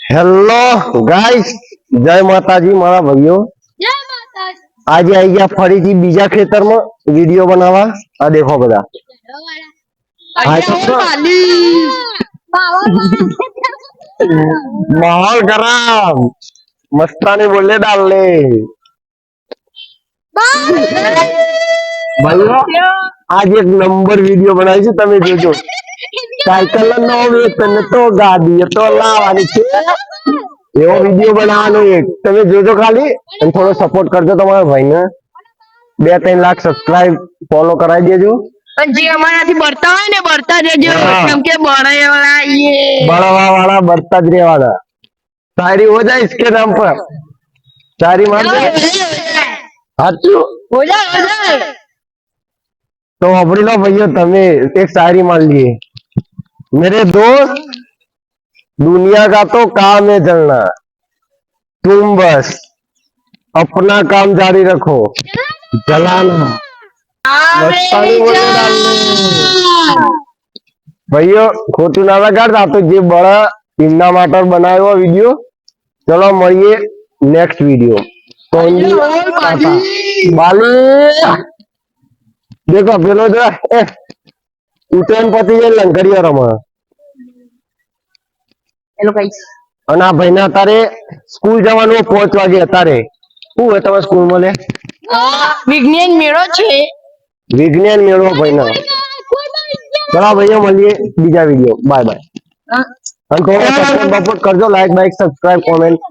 Hello guys, જય માતાજી મારા ભાઈઓ। જય માતાજી। આજે આવી ગયા ફરીથી બીજા ખેતરમાં વિડિયો બનાવવા। આ દેખો બધા माहौल गरम, मस्तानी बोले डाल ले भाइयों। आज एक नंबर वीडियो बनाई છે, તમે જોજો। સાયકલ નો વેતન તો ગાડી તો લાવવાની છે, એવો વિડિયો બનાવવાનો એક। તમે જોજો ખાલી અને થોડો સપોર્ટ કરજો તમારા ભાઈને। 2-3 લાખ સબસ્ક્રાઇબ ફોલો કરાવી દેજો। જે અમારાથી બળતા હોય ને બળતા જજો, કેમ કે બળાવાળા ये बड़वा वाला बरता ज रेवाना। शायरी हो जाए इसके नाम पर, शायरी मार दे। हाचू हो जाए। तो अपनी लो भैया, तमे एक शायरी मान लिए। मेरे दोस्त, दुनिया का तो काम है चलना, तुम बस अपना काम जारी रखो, जलाना मस्तानी बोले डालने। भाइयों खोटू ना लगा तो जे बड़ा इमना माटर बनाया हुआ वीडियो। चलो મળીએ नेक्स्ट वीडियो। तो बाली देखो पेलो जो उठेन पति ये लंकड़िया रमा। हेलो गाइस, અને આ ભાઈને અત્યારે સ્કૂલ જવાનું 5 વાગે। અત્યારે શું હોય તમારા સ્કૂલ માં? લે વિજ્ઞાન મેળો છે, વિજ્ઞાન મેળવો ભાઈને। ચલો ભાઈઓ મળીએ બીજા વિડિયો। Bye bye. અને થોડો સપોર્ટ કરજો, લાઈક બાઈક સબસ્ક્રાઇબ કોમેન્ટ।